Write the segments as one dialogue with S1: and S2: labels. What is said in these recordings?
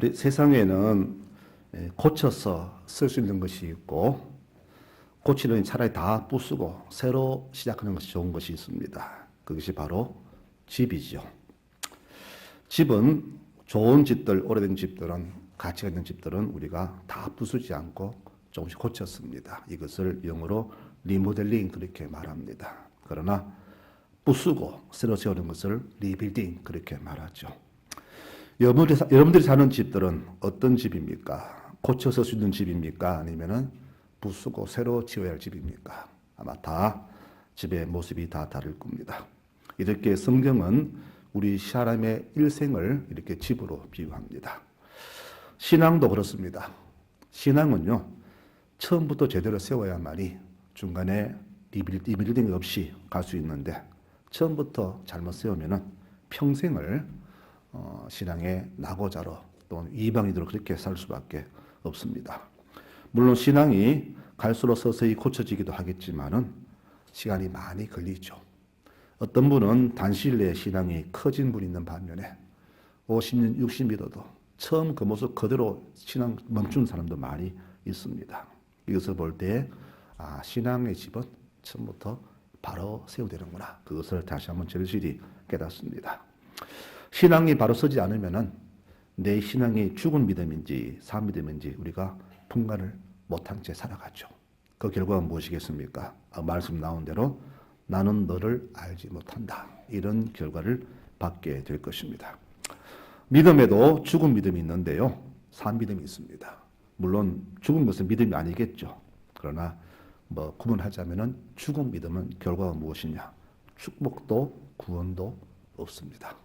S1: 우리 세상에는 고쳐서 쓸 수 있는 것이 있고 고치는 차라리 다 부수고 새로 시작하는 것이 좋은 것이 있습니다. 그것이 바로 집이죠. 집은 좋은 집들, 오래된 집들은, 가치가 있는 집들은 우리가 다 부수지 않고 조금씩 고쳤습니다. 이것을 영어로 리모델링 그렇게 말합니다. 그러나 부수고 새로 세우는 것을 리빌딩 그렇게 말하죠. 여러분들이 사는 집들은 어떤 집입니까? 고쳐서 쓸 수 있는 집입니까? 아니면은 부수고 새로 지어야 할 집입니까? 아마 다 집의 모습이 다 다를 겁니다. 이렇게 성경은 우리 사람의 일생을 이렇게 집으로 비유합니다. 신앙도 그렇습니다. 신앙은요, 처음부터 제대로 세워야만이 중간에 리빌딩 없이 갈 수 있는데 처음부터 잘못 세우면은 평생을 신앙의 낙오자로 또는 이방인으로 그렇게 살 수밖에 없습니다. 물론 신앙이 갈수록 서서히 고쳐지기도 하겠지만은 시간이 많이 걸리죠. 어떤 분은 단시일 내에 신앙이 커진 분이 있는 반면에 50년, 60년도 처음 그 모습 그대로 신앙 멈춘 사람도 많이 있습니다. 이것을 볼 때 신앙의 집은 처음부터 바로 세워되는구나. 그것을 다시 한번 절실히 깨닫습니다. 신앙이 바로 서지 않으면은 내 신앙이 죽은 믿음인지 산 믿음인지 우리가 분간을 못한 채 살아가죠. 그 결과가 무엇이겠습니까? 말씀 나온 대로 나는 너를 알지 못한다. 이런 결과를 받게 될 것입니다. 믿음에도 죽은 믿음이 있는데요. 산 믿음이 있습니다. 물론 죽은 것은 믿음이 아니겠죠. 그러나 구분하자면은 죽은 믿음은 결과가 무엇이냐? 축복도 구원도 없습니다.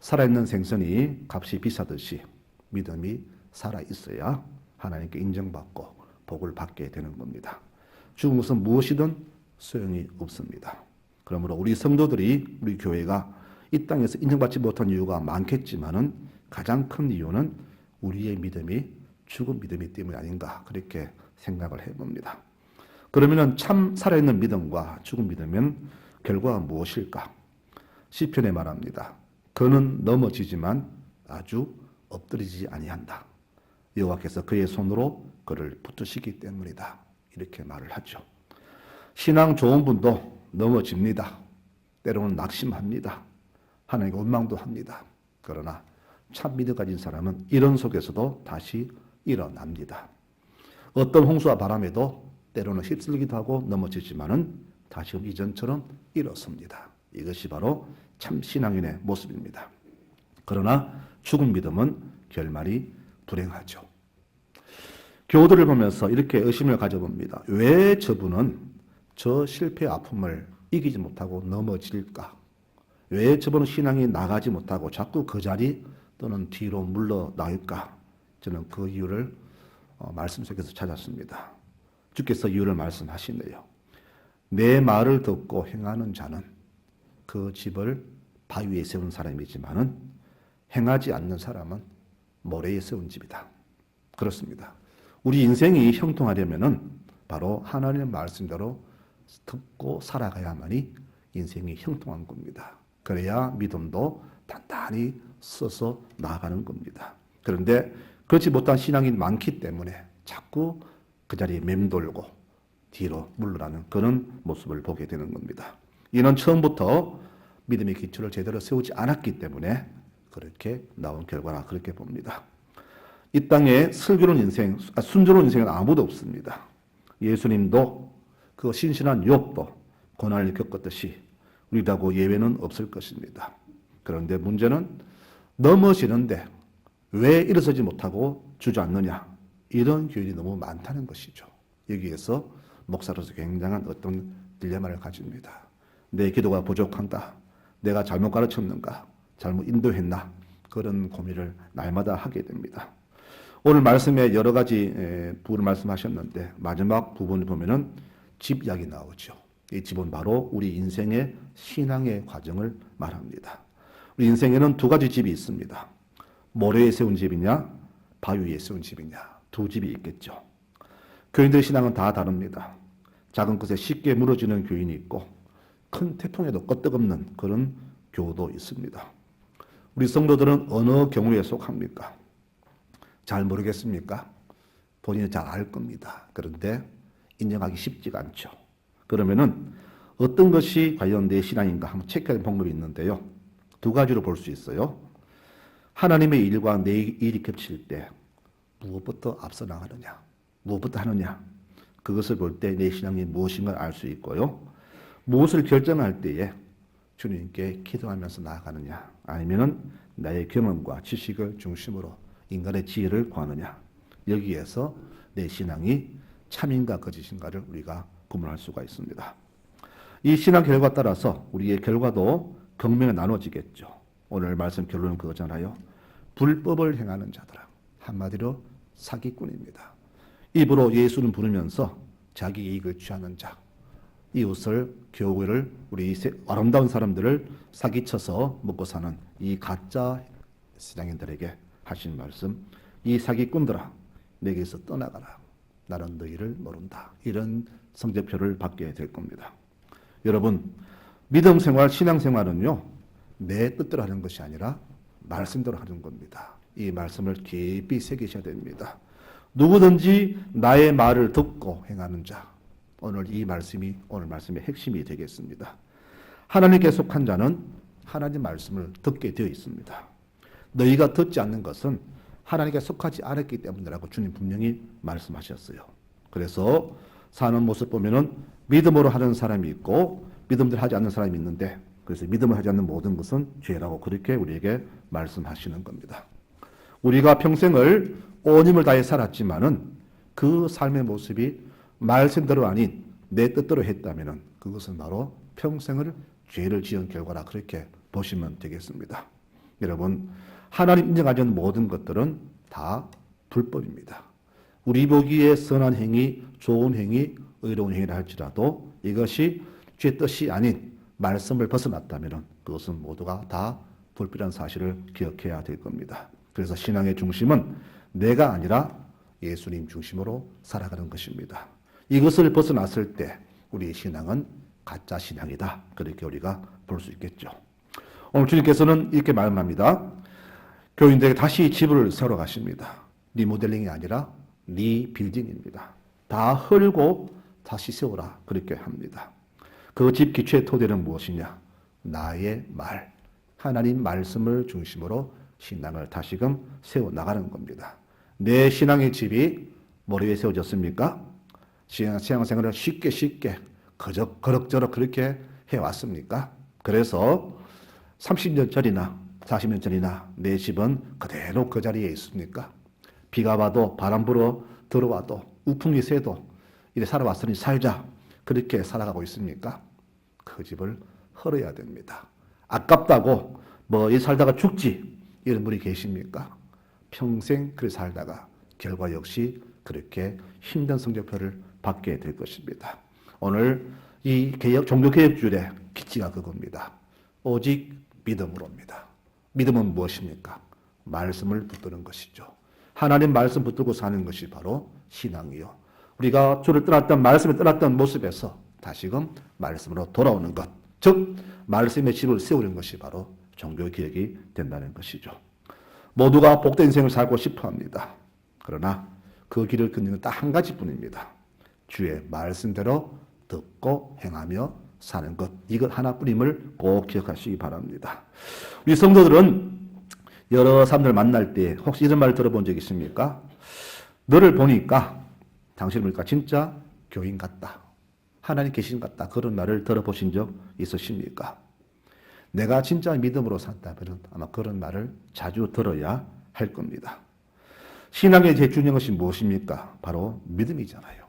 S1: 살아있는 생선이 값이 비싸듯이 믿음이 살아있어야 하나님께 인정받고 복을 받게 되는 겁니다. 죽은 것은 무엇이든 소용이 없습니다. 그러므로 우리 성도들이 우리 교회가 이 땅에서 인정받지 못한 이유가 많겠지만은 가장 큰 이유는 우리의 믿음이 죽은 믿음이 때문이 아닌가 그렇게 생각을 해봅니다. 그러면은 참 살아있는 믿음과 죽은 믿음은 결과가 무엇일까? 시편에 말합니다. 그는 넘어지지만 아주 엎드리지 아니한다. 여호와께서 그의 손으로 그를 붙드시기 때문이다. 이렇게 말을 하죠. 신앙 좋은 분도 넘어집니다. 때로는 낙심합니다. 하나님께 원망도 합니다. 그러나 참 믿음 가진 사람은 이런 속에서도 다시 일어납니다. 어떤 홍수와 바람에도 때로는 휩쓸기도 하고 넘어지지만은 다시금 이전처럼 일어섭니다. 이것이 바로 참 신앙인의 모습입니다. 그러나 죽은 믿음은 결말이 불행하죠. 교우들을 보면서 이렇게 의심을 가져봅니다. 왜 저분은 저 실패의 아픔을 이기지 못하고 넘어질까? 왜 저분은 신앙이 나가지 못하고 자꾸 그 자리 또는 뒤로 물러나올까? 저는 그 이유를 말씀 속에서 찾았습니다. 주께서 이유를 말씀하시네요. 내 말을 듣고 행하는 자는 그 집을 바위 위에 세운 사람이지만은 행하지 않는 사람은 모래에 세운 집이다. 그렇습니다. 우리 인생이 형통하려면은 바로 하나님의 말씀대로 듣고 살아가야만이 인생이 형통한 겁니다. 그래야 믿음도 단단히 서서 나아가는 겁니다. 그런데 그렇지 못한 신앙이 많기 때문에 자꾸 그 자리에 맴돌고 뒤로 물러나는 그런 모습을 보게 되는 겁니다. 이는 처음부터 믿음의 기초를 제대로 세우지 않았기 때문에 그렇게 나온 결과라 그렇게 봅니다. 이 땅에 슬기로운 인생, 순조로운 인생은 아무도 없습니다. 예수님도 그 신실한 욥도 고난을 겪었듯이 우리라고 예외는 없을 것입니다. 그런데 문제는 넘어지는데 왜 일어서지 못하고 주저앉느냐? 이런 교인이 너무 많다는 것이죠. 여기에서 목사로서 굉장한 어떤 딜레마를 가집니다. 내 기도가 부족한가? 내가 잘못 가르쳤는가? 잘못 인도했나? 그런 고민을 날마다 하게 됩니다. 오늘 말씀에 여러 가지 부분을 말씀하셨는데 마지막 부분을 보면은 집 이야기 나오죠. 이 집은 바로 우리 인생의 신앙의 과정을 말합니다. 우리 인생에는 두 가지 집이 있습니다. 모래에 세운 집이냐, 바위 위에 세운 집이냐, 두 집이 있겠죠. 교인들의 신앙은 다 다릅니다. 작은 것에 쉽게 무너지는 교인이 있고 큰 태풍에도 끄떡없는 그런 교우도 있습니다. 우리 성도들은 어느 경우에 속합니까? 잘 모르겠습니까? 본인은 잘 알 겁니다. 그런데 인정하기 쉽지가 않죠. 그러면은 어떤 것이 과연 내 신앙인가 한번 체크하는 방법이 있는데요. 두 가지로 볼 수 있어요. 하나님의 일과 내 일이 겹칠 때 무엇부터 앞서 나가느냐, 무엇부터 하느냐, 그것을 볼 때 내 신앙이 무엇인가를 알 수 있고요. 무엇을 결정할 때에 주님께 기도하면서 나아가느냐, 아니면은 나의 경험과 지식을 중심으로 인간의 지혜를 구하느냐, 여기에서 내 신앙이 참인가 거짓인가를 우리가 구분할 수가 있습니다. 이 신앙 결과에 따라서 우리의 결과도 극명히 나눠지겠죠. 오늘 말씀 결론은 그거잖아요. 불법을 행하는 자들아, 한마디로 사기꾼입니다. 입으로 예수를 부르면서 자기 이익을 취하는 자, 이웃을, 교회를, 우리 아름다운 사람들을 사기쳐서 먹고 사는 이 가짜 신앙인들에게 하신 말씀, 이 사기꾼들아 내게서 떠나가라, 나는 너희를 모른다. 이런 성적표를 받게 될 겁니다. 여러분, 믿음 생활, 신앙 생활은요, 내 뜻대로 하는 것이 아니라 말씀대로 하는 겁니다. 이 말씀을 깊이 새기셔야 됩니다. 누구든지 나의 말을 듣고 행하는 자, 오늘 이 말씀이 오늘 말씀의 핵심이 되겠습니다. 하나님께 속한 자는 하나님 말씀을 듣게 되어 있습니다. 너희가 듣지 않는 것은 하나님께 속하지 않았기 때문이라고 주님 분명히 말씀하셨어요. 그래서 사는 모습 보면은 믿음으로 하는 사람이 있고 믿음대로 하지 않는 사람이 있는데, 그래서 믿음을 하지 않는 모든 것은 죄라고 그렇게 우리에게 말씀하시는 겁니다. 우리가 평생을 온 힘을 다해 살았지만은 그 삶의 모습이 말씀대로 아닌 내 뜻대로 했다면은 그것은 바로 평생을 죄를 지은 결과라 그렇게 보시면 되겠습니다. 여러분, 하나님 인정하지 않는 모든 것들은 다 불법입니다. 우리 보기에 선한 행위, 좋은 행위, 의로운 행위를 할지라도 이것이 죄 뜻이 아닌 말씀을 벗어났다면 그것은 모두가 다 불필요한 사실을 기억해야 될 겁니다. 그래서 신앙의 중심은 내가 아니라 예수님 중심으로 살아가는 것입니다. 이것을 벗어났을 때 우리의 신앙은 가짜 신앙이다. 그렇게 우리가 볼 수 있겠죠. 오늘 주님께서는 이렇게 말합니다. 교인들에게 다시 집을 세우러 가십니다. 리모델링이 아니라 리빌딩입니다. 다 헐고 다시 세우라 그렇게 합니다. 그 집 기초의 토대는 무엇이냐? 나의 말, 하나님 말씀을 중심으로 신앙을 다시금 세워나가는 겁니다. 내 신앙의 집이 머리 위에 세워졌습니까? 신앙생활을 쉽게 그럭저럭 그렇게 해왔습니까? 그래서 30년 전이나 40년 전이나 내 집은 그대로 그 자리에 있습니까? 비가 와도 바람 불어 들어와도 우풍이 새도 이래 살아왔으니 살자 그렇게 살아가고 있습니까? 그 집을 헐어야 됩니다. 아깝다고 이 살다가 죽지 이런 분이 계십니까? 평생 그렇게 살다가 결과 역시 그렇게 힘든 성적표를 받게 될 것입니다. 오늘 이 종교개혁주일의 기치가 그겁니다. 오직 믿음으로입니다. 믿음은 무엇입니까? 말씀을 붙드는 것이죠. 하나님 말씀 붙들고 사는 것이 바로 신앙이요. 우리가 주를 떠났던 말씀을 떠났던 모습에서 다시금 말씀으로 돌아오는 것, 즉 말씀의 집을 세우는 것이 바로 종교개혁이 된다는 것이죠. 모두가 복된 인생을 살고 싶어합니다. 그러나 그 길을 걷는 딱 한 가지뿐입니다. 주의 말씀대로 듣고 행하며 사는 것, 이것 하나뿐임을 꼭 기억하시기 바랍니다. 우리 성도들은 여러 사람들 만날 때 혹시 이런 말 들어본 적 있습니까? 너를 보니까 당신을 보니까 진짜 교인 같다, 하나님 계신 것 같다, 그런 말을 들어보신 적 있으십니까? 내가 진짜 믿음으로 산다면 아마 그런 말을 자주 들어야 할 겁니다. 신앙의 제일 중요한 것이 무엇입니까? 바로 믿음이잖아요.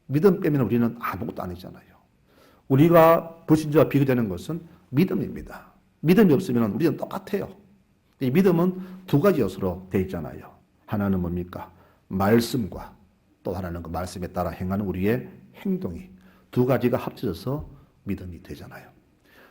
S1: 믿음 빼면 우리는 아무것도 아니잖아요. 우리가 불신자와 비교되는 것은 믿음입니다. 믿음이 없으면 우리는 똑같아요. 이 믿음은 두 가지 요소로 되어 있잖아요. 하나는 뭡니까? 말씀과 또 하나는 그 말씀에 따라 행하는 우리의 행동이 두 가지가 합쳐져서 믿음이 되잖아요.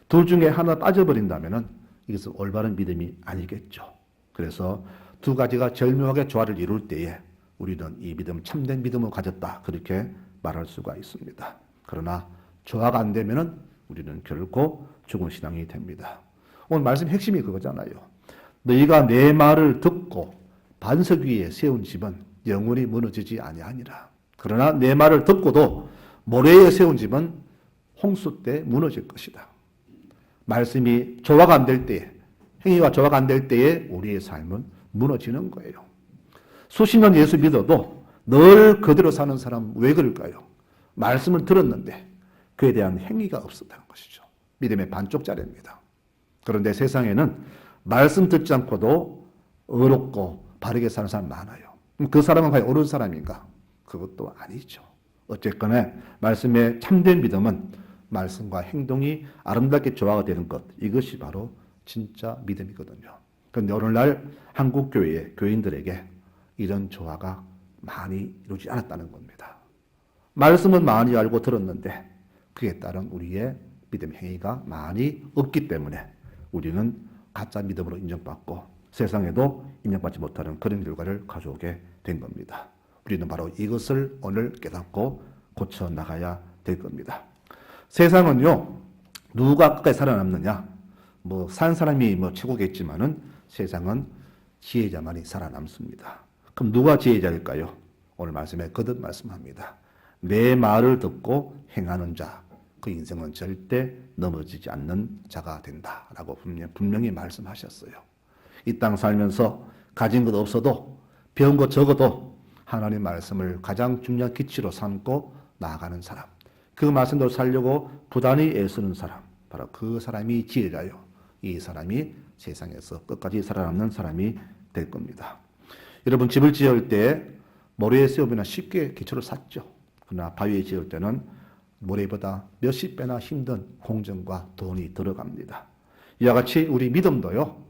S1: 둘 중에 하나 빠져버린다면 이것은 올바른 믿음이 아니겠죠. 그래서 두 가지가 절묘하게 조화를 이룰 때에 우리는 이 믿음, 참된 믿음을 가졌다 그렇게 말할 수가 있습니다. 그러나 조화가 안 되면 우리는 결코 죽은 신앙이 됩니다. 오늘 말씀 핵심이 그거잖아요. 너희가 내 말을 듣고 반석 위에 세운 집은 영원히 무너지지 아니하니라. 그러나 내 말을 듣고도 모래 위에 세운 집은 홍수 때 무너질 것이다. 말씀이 조화가 안 될 때에, 행위가 조화가 안 될 때에 우리의 삶은 무너지는 거예요. 수십 년 예수 믿어도 늘 그대로 사는 사람 왜 그럴까요? 말씀을 들었는데 그에 대한 행위가 없었다는 것이죠. 믿음의 반쪽짜리입니다. 그런데 세상에는 말씀 듣지 않고도 의롭고 바르게 사는 사람 많아요. 그 사람은 과연 옳은 사람인가? 그것도 아니죠. 어쨌거나 말씀의 참된 믿음은 말씀과 행동이 아름답게 조화가 되는 것, 이것이 바로 진짜 믿음이거든요. 그런데 오늘날 한국교회의 교인들에게 이런 조화가 많이 이루어지지 않았다는 겁니다. 말씀은 많이 알고 들었는데 그에 따른 우리의 믿음 행위가 많이 없기 때문에 우리는 가짜 믿음으로 인정받고 세상에도 인정받지 못하는 그런 결과를 가져오게 된 겁니다. 우리는 바로 이것을 오늘 깨닫고 고쳐나가야 될 겁니다. 세상은요, 누가 끝까지 살아남느냐? 산 사람이 최고겠지만은 세상은 지혜자만이 살아남습니다. 그럼 누가 지혜자일까요? 오늘 말씀에 거듭 말씀합니다. 내 말을 듣고 행하는 자, 그 인생은 절대 넘어지지 않는 자가 된다라고 분명히 말씀하셨어요. 이 땅 살면서 가진 것 없어도 배운 것 적어도 하나님 말씀을 가장 중요한 기치로 삼고 나아가는 사람, 그 말씀대로 살려고 부단히 애쓰는 사람, 바로 그 사람이 지혜자요. 이 사람이 세상에서 끝까지 살아남는 사람이 될 겁니다. 여러분, 집을 지을 때 모래에 세우면 쉽게 기초를 쌓죠. 그러나 바위에 지을 때는 모래보다 몇십 배나 힘든 공정과 돈이 들어갑니다. 이와 같이 우리 믿음도요,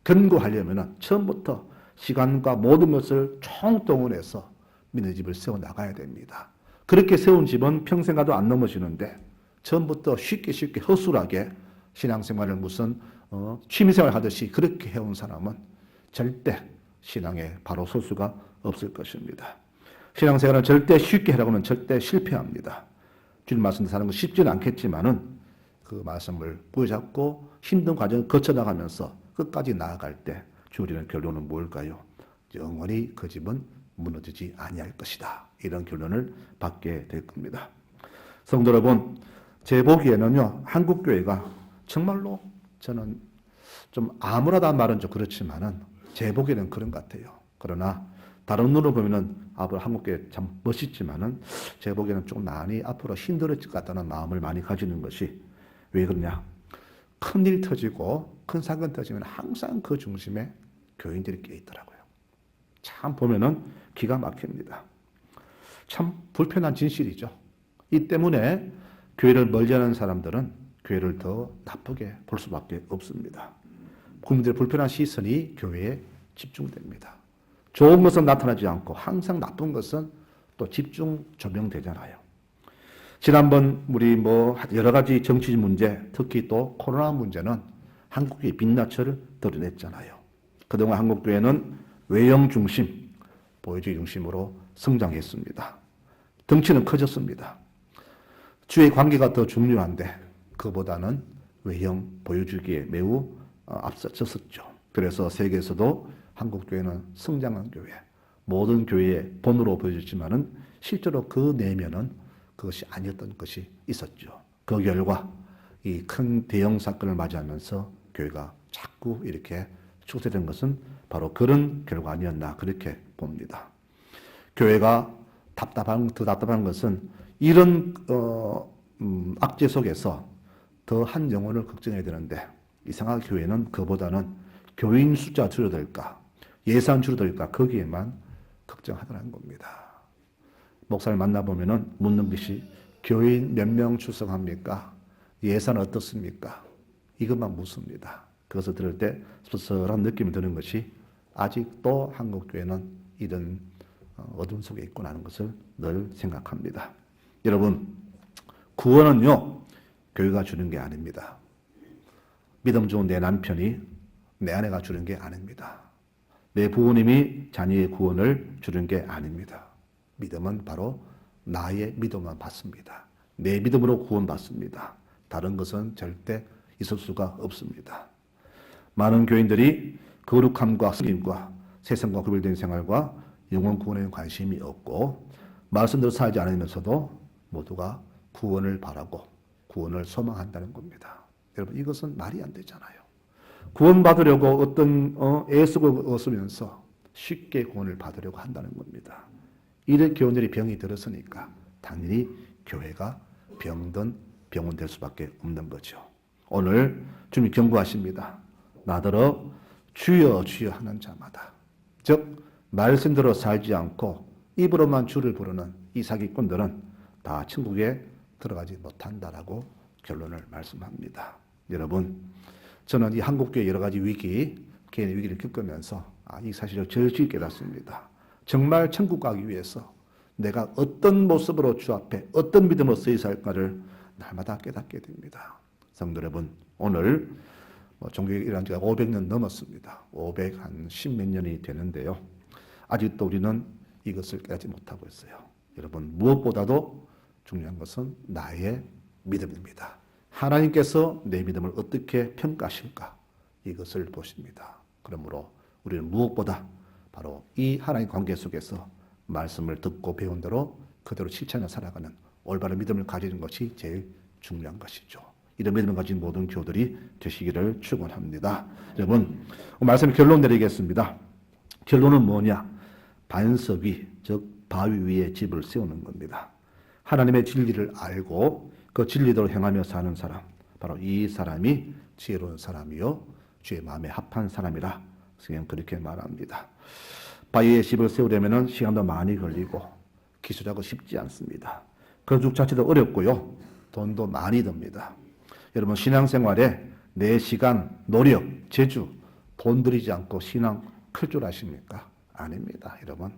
S1: 견고하려면 처음부터 시간과 모든 것을 총동원해서 믿는 집을 세워 나가야 됩니다. 그렇게 세운 집은 평생 가도 안 넘어지는데 처음부터 쉽게 허술하게 신앙생활을 무슨 취미생활 하듯이 그렇게 해온 사람은 절대 신앙에 바로 설 수가 없을 것입니다. 신앙생활은 절대 쉽게 하라고 하면 절대 실패합니다. 주님 말씀 사는 건 쉽지는 않겠지만은 그 말씀을 부여잡고 힘든 과정을 거쳐나가면서 끝까지 나아갈 때 주어지는 결론은 뭘까요? 영원히 그 집은 무너지지 아니할 것이다. 이런 결론을 받게 될 겁니다. 성도 여러분, 제 보기에는요, 한국교회가 정말로 저는 좀 암울하다는 말은 좀 그렇지만은 제 보기에는 그런 것 같아요. 그러나 다른 눈으로 보면은 한국교회 참 멋있지만은 제 보기에는 좀 많이 앞으로 힘들어질 것 같다는 마음을 많이 가지는 것이 왜 그러냐? 큰일 터지고 큰 사건 터지면 항상 그 중심에 교인들이 껴 있더라고요. 참 보면은 기가 막힙니다. 참 불편한 진실이죠. 이 때문에 교회를 멀리하는 사람들은 교회를 더 나쁘게 볼 수밖에 없습니다. 국민들의 불편한 시선이 교회에 집중됩니다. 좋은 것은 나타나지 않고 항상 나쁜 것은 또 집중 조명되잖아요. 지난번 우리 여러 가지 정치 문제, 특히 또 코로나 문제는 한국의 빛낯을 드러냈잖아요. 그동안 한국교회는 외형 중심, 보여주기 중심으로 성장했습니다. 덩치는 커졌습니다. 주의 관계가 더 중요한데 그보다는 외형 보여주기에 매우 앞서졌었죠. 그래서 세계에서도 한국교회는 성장한 교회, 모든 교회의 본으로 보여졌지만은 실제로 그 내면은 그것이 아니었던 것이 있었죠. 그 결과 이 큰 대형 사건을 맞이하면서 교회가 자꾸 이렇게 축소된 것은 바로 그런 결과 아니었나 그렇게 봅니다. 교회가 더 답답한 것은 이런 악재 속에서 더 한 영혼을 걱정해야 되는데 이상하게 교회는 그보다는 교인 숫자 줄어들까, 예산 줄어들까 거기에만 걱정하더라는 겁니다. 목사를 만나보면은 묻는 것이 교인 몇 명 출석합니까? 예산 어떻습니까? 이것만 묻습니다. 그것을 들을 때 씁쓸한 느낌이 드는 것이 아직도 한국교회는 이런 어둠 속에 있구나 하는 것을 늘 생각합니다. 여러분, 구원은요, 교회가 주는 게 아닙니다. 믿음 좋은 내 남편이 내 아내가 주는 게 아닙니다. 내 부모님이 자녀의 구원을 주는 게 아닙니다. 믿음은 바로 나의 믿음만 받습니다. 내 믿음으로 구원받습니다. 다른 것은 절대 있을 수가 없습니다. 많은 교인들이 거룩함과 섬김과 세상과 구별된 생활과 영혼 구원에 관심이 없고 말씀대로 살지 않으면서도 모두가 구원을 바라고 구원을 소망한다는 겁니다. 여러분 이것은 말이 안 되잖아요. 구원받으려고 어떤 애쓰고 얻으면서 쉽게 구원을 받으려고 한다는 겁니다. 이런 교훈들이 병이 들었으니까 당연히 교회가 병든 병원 될 수밖에 없는 거죠. 오늘 주님이 경고하십니다. 나더러 주여 주여 하는 자마다, 즉 말씀대로 살지 않고 입으로만 주를 부르는 이 사기꾼들은 다 천국에 들어가지 못한다라고 결론을 말씀합니다. 여러분, 저는 이 한국교회 여러 가지 위기, 개인의 위기를 겪으면서 이 사실을 절실히 깨닫습니다. 정말 천국 가기 위해서 내가 어떤 모습으로 주 앞에 어떤 믿음으로 서야 할까를 날마다 깨닫게 됩니다. 성도 여러분, 오늘 종교개혁 일어난 지가 500년 넘었습니다. 510몇 년이 되는데요. 아직도 우리는 이것을 깨닫지 못하고 있어요. 여러분, 무엇보다도 중요한 것은 나의 믿음입니다. 하나님께서 내 믿음을 어떻게 평가하실까? 이것을 보십니다. 그러므로 우리는 무엇보다 바로 이 하나님 관계 속에서 말씀을 듣고 배운 대로 그대로 실천해 살아가는 올바른 믿음을 가지는 것이 제일 중요한 것이죠. 이런 믿음을 가진 모든 교들이 되시기를 축원합니다. 여러분, 말씀의 결론 내리겠습니다. 결론은 뭐냐? 반석 위, 즉 바위 위에 집을 세우는 겁니다. 하나님의 진리를 알고 그 진리대로 행하며 사는 사람, 바로 이 사람이 지혜로운 사람이요 주의 마음에 합한 사람이라 성경 그렇게 말합니다. 바위 위에 집을 세우려면 시간도 많이 걸리고 기술하고 쉽지 않습니다. 건축 자체도 어렵고요, 돈도 많이 듭니다. 여러분, 신앙생활에 내 시간, 노력, 재주, 돈 들이지 않고 신앙 클 줄 아십니까? 아닙니다. 여러분,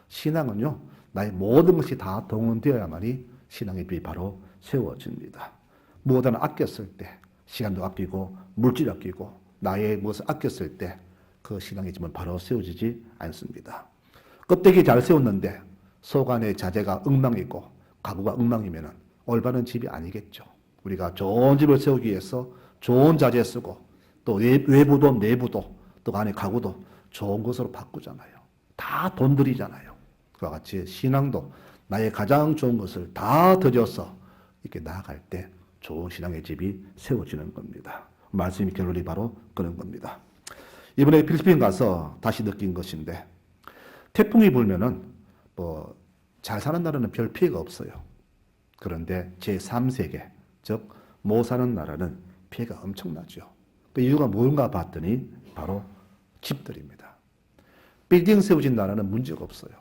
S1: 신앙은요, 나의 모든 것이 다 동원되어야만이 신앙의 빛이 바로 세워집니다. 무엇 하나 아꼈을 때, 시간도 아끼고 물질 아끼고 나의 무엇을 아꼈을 때 그 신앙의 집은 바로 세워지지 않습니다. 껍데기 잘 세웠는데 속 안에 자재가 엉망이고 가구가 엉망이면 올바른 집이 아니겠죠. 우리가 좋은 집을 세우기 위해서 좋은 자재 쓰고 또 외부도 내부도 또 안에 가구도 좋은 것으로 바꾸잖아요. 다 돈 들이잖아요. 그와 같이 신앙도 나의 가장 좋은 것을 다 들여서 이렇게 나아갈 때 좋은 신앙의 집이 세워지는 겁니다. 말씀의 결론이 바로 그런 겁니다. 이번에 필리핀 가서 다시 느낀 것인데, 태풍이 불면은 잘 사는 나라는 별 피해가 없어요. 그런데 제3세계, 즉 못 사는 나라는 피해가 엄청나죠. 그 이유가 뭔가 봤더니 바로 집들입니다. 빌딩 세워진 나라는 문제가 없어요.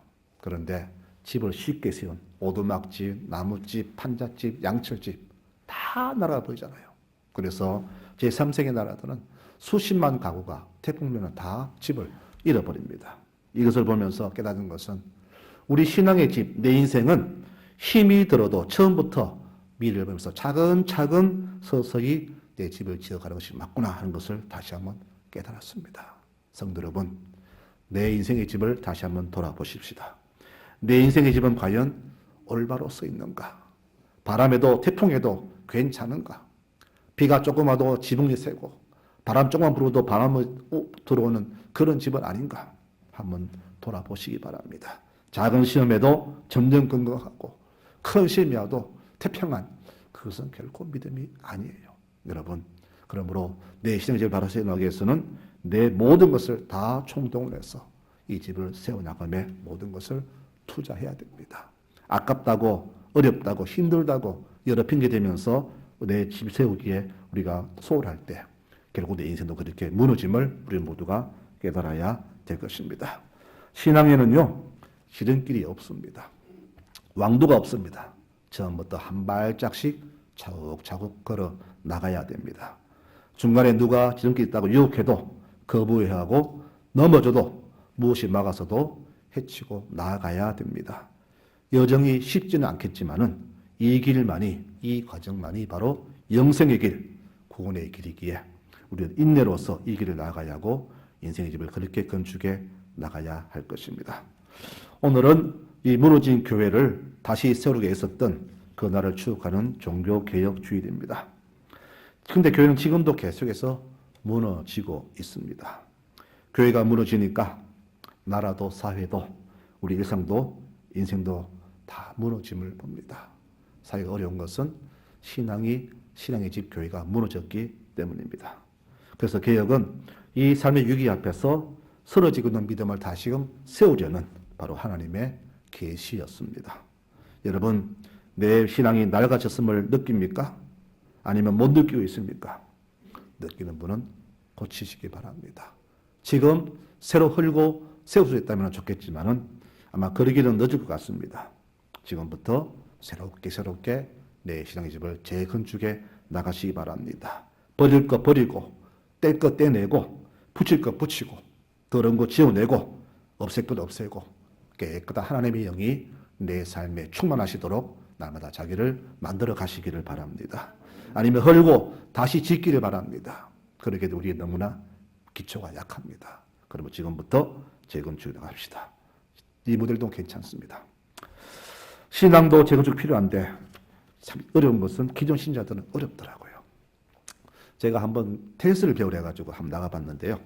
S1: 그런데 집을 쉽게 세운 오두막집, 나무집, 판잣집, 양철집 다 나라가 보이잖아요. 그래서 제3세계 나라들은 수십만 가구가 태풍면은 다 집을 잃어버립니다. 이것을 보면서 깨닫는 것은 우리 신앙의 집, 내 인생은 힘이 들어도 처음부터 미래를 보면서 차근차근 서서히 내 집을 지어가는 것이 맞구나 하는 것을 다시 한번 깨달았습니다. 성도 여러분, 내 인생의 집을 다시 한번 돌아보십시다. 내 인생의 집은 과연 올바로 서 있는가? 바람에도 태풍에도 괜찮은가? 비가 조금 와도 지붕이 세고 바람 조금만 불어도 바람이 들어오는 그런 집은 아닌가? 한번 돌아보시기 바랍니다. 작은 시험에도 점점 건강하고 큰 시험이 와도 태평한, 그것은 결코 믿음이 아니에요. 여러분, 그러므로 내 신앙의 집을 바로 세워나가기 위해서는 내 모든 것을 다 총동을 해서 이 집을 세워나가며 모든 것을 투자해야 됩니다. 아깝다고 어렵다고 힘들다고 여러 핑계 대면서 내 집 세우기에 우리가 소홀할 때 결국 내 인생도 그렇게 무너짐을 우리 모두가 깨달아야 될 것입니다. 신앙에는요, 지름길이 없습니다. 왕도가 없습니다. 처음부터 한 발짝씩 차곡차곡 걸어 나가야 됩니다. 중간에 누가 지름길이 있다고 유혹해도 거부하고 넘어져도 무엇이 막아서도 헤치고 나아가야 됩니다. 여정이 쉽지는 않겠지만은 이 길만이, 이 과정만이 바로 영생의 길, 구원의 길이기에 우리는 인내로서 이 길을 나아가야 하고 인생의 집을 그렇게 건축해 나가야 할 것입니다. 오늘은 이 무너진 교회를 다시 세우기 위해 있었던 그날을 추억하는 종교개혁 주일입니다. 그런데 교회는 지금도 계속해서 무너지고 있습니다. 교회가 무너지니까 나라도 사회도 우리 일상도 인생도 다 무너짐을 봅니다. 사회가 어려운 것은 신앙의 집 교회가 무너졌기 때문입니다. 그래서 개혁은 이 삶의 위기 앞에서 쓰러지고 있는 믿음을 다시금 세우려는 바로 하나님의 계시였습니다. 여러분, 내 신앙이 낡아졌음을 느낍니까? 아니면 못 느끼고 있습니까? 느끼는 분은 고치시기 바랍니다. 지금 새로 흘고 세울 수 있다면 좋겠지만은 아마 그러기는 늦을 것 같습니다. 지금부터 새롭게 내 신앙의 집을 재건축해 나가시기 바랍니다. 버릴 것 버리고 뗄 것 떼내고 붙일 것 붙이고 더러운 것 지워내고 없앨 것 없애고 깨끗한 하나님의 영이 내 삶에 충만하시도록 날마다 자기를 만들어 가시기를 바랍니다. 아니면 헐고 다시 짓기를 바랍니다. 그러게도 우리 너무나 기초가 약합니다. 그러면 지금부터 재건축에 나갑시다. 이 모델도 괜찮습니다. 신앙도 재건축 필요한데 참 어려운 것은 기존 신자들은 어렵더라고요. 제가 한번 테니스를 배우려 해가지고 한번 나가봤는데요.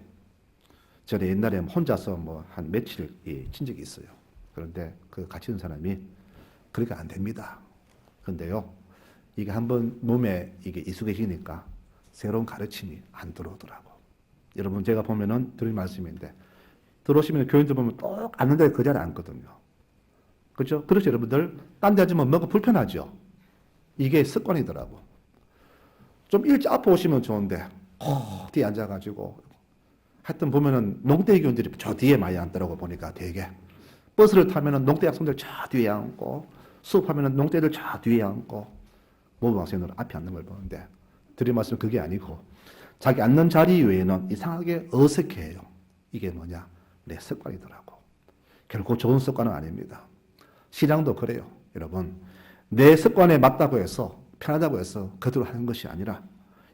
S1: 저는 옛날에 혼자서 한 며칠 친 적이 있어요. 그런데 그 같이 있는 사람이 그러니까 안 됩니다. 근데요, 이게 한번 몸에 이게 익숙해지니까 새로운 가르침이 안 들어오더라고. 여러분, 제가 보면은 드린 말씀인데, 들어오시면 교인들 보면 똑 앉는데 그 자리에 앉거든요. 그렇죠? 그렇죠, 여러분들? 딴 데 앉으면 뭔가 불편하죠? 이게 습관이더라고. 좀 일찍 앞에 오시면 좋은데, 뒤에 앉아가지고, 하여튼 보면은 농대 교인들이 저 뒤에 많이 앉더라고 보니까 되게. 버스를 타면은 농대 학생들 저 뒤에 앉고, 수업하면은 농대들 저 뒤에 앉고, 모범 학생들은 앞에 앉는 걸 보는데, 드린 말씀은 그게 아니고, 자기 앉는 자리 외에는 이상하게 어색해요. 이게 뭐냐? 내 습관이더라고. 결코 좋은 습관은 아닙니다. 신앙도 그래요. 여러분, 내 습관에 맞다고 해서, 편하다고 해서 그대로 하는 것이 아니라,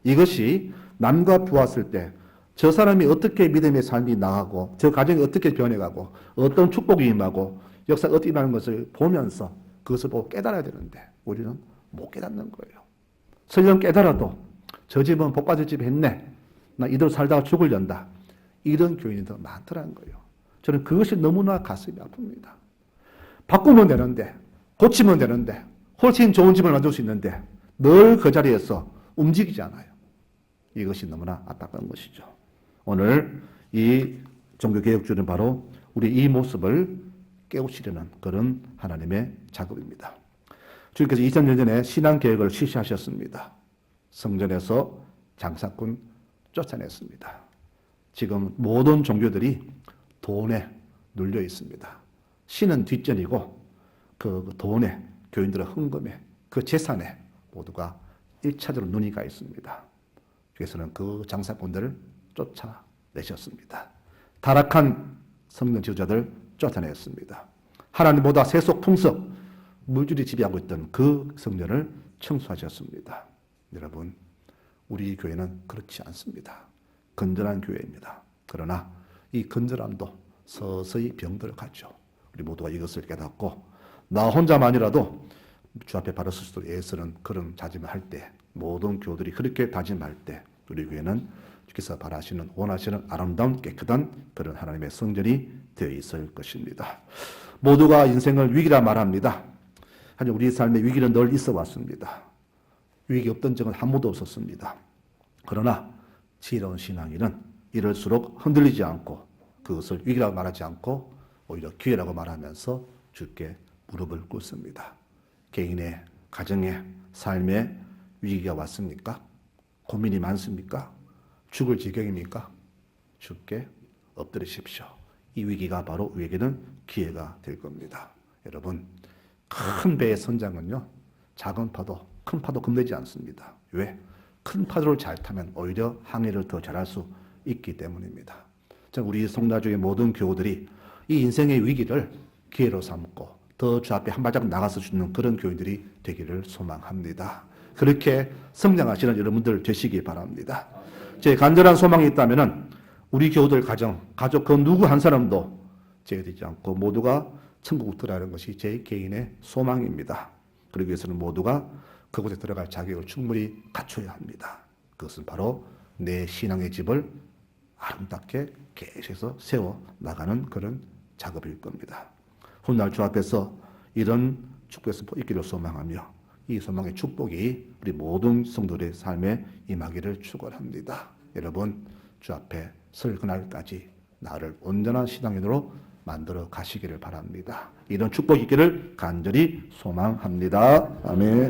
S1: 이것이 남과 보았을 때, 저 사람이 어떻게 믿음의 삶이 나가고, 저 가정이 어떻게 변해가고, 어떤 축복이 임하고, 역사가 어떻게 임하는 것을 보면서 그것을 보고 깨달아야 되는데, 우리는 못 깨닫는 거예요. 설령 깨달아도, 저 집은 복받을 집 했네. 나 이대로 살다가 죽으련다. 이런 교인이 더 많더라는 거예요. 저는 그것이 너무나 가슴이 아픕니다. 바꾸면 되는데, 고치면 되는데, 훨씬 좋은 집을 만들 수 있는데, 늘 그 자리에서 움직이지 않아요. 이것이 너무나 안타까운 것이죠. 오늘 이 종교개혁주는 바로 우리 이 모습을 깨우치려는 그런 하나님의 작업입니다. 주님께서 2000년 전에 신앙개혁을 실시하셨습니다. 성전에서 장사꾼 쫓아냈습니다. 지금 모든 종교들이 돈에 눌려 있습니다. 신은 뒷전이고 그 돈에, 교인들의 헌금에, 그 재산에 모두가 1차적으로 눈이 가 있습니다. 주께서는 그 장사꾼들을 쫓아내셨습니다. 타락한 성전 지도자들 쫓아냈습니다. 하나님보다 세속 풍석, 물질이 지배하고 있던 그 성전을 청소하셨습니다. 여러분, 우리 교회는 그렇지 않습니다. 건전한 교회입니다. 그러나 이 건전함도 서서히 병들어 갔죠. 우리 모두가 이것을 깨닫고 나 혼자만이라도 주 앞에 바로 설 수 있도록 애쓰는 그런 다짐을 할 때, 모든 교우들이 그렇게 다짐할 때 우리 교회는 주께서 바라시는, 원하시는 아름다운 깨끗한 그런 하나님의 성전이 되어 있을 것입니다. 모두가 인생을 위기라 말합니다. 하지만 우리 삶의 위기는 늘 있어 왔습니다. 위기 없던 적은 한 번도 없었습니다. 그러나 지혜로운 신앙인은 이럴수록 흔들리지 않고 그것을 위기라고 말하지 않고 오히려 기회라고 말하면서 주께 무릎을 꿇습니다. 개인의 가정의 삶에 위기가 왔습니까? 고민이 많습니까? 죽을 지경입니까? 주께 엎드리십시오. 이 위기가 바로 우리에게는 기회가 될 겁니다. 여러분, 큰 배의 선장은요, 작은 파도, 큰 파도 겁내지 않습니다. 왜? 큰 파도를 잘 타면 오히려 항해를 더 잘할 수 있기 때문입니다. 우리 성도중의 모든 교우들이 이 인생의 위기를 기회로 삼고 더 주 앞에 한 발자국 나가서 주는 그런 교인들이 되기를 소망합니다. 그렇게 성장하시는 여러분들 되시기 바랍니다. 제 간절한 소망이 있다면은 우리 교우들 가족 그 누구 한 사람도 제외되지 않고 모두가 천국 들어가는 것이 제 개인의 소망입니다. 그러기 위해서는 모두가 그곳에 들어갈 자격을 충분히 갖춰야 합니다. 그것은 바로 내 신앙의 집을 아름답게 계속해서 세워 나가는 그런 작업일 겁니다. 훗날 주 앞에서 이런 축복에서 있기를 소망하며 이 소망의 축복이 우리 모든 성도들의 삶에 임하기를 축원합니다. 여러분 주 앞에 설 그날까지 나를 온전한 신앙인으로 만들어 가시기를 바랍니다. 이런 축복이 있기를 간절히 소망합니다. 아멘.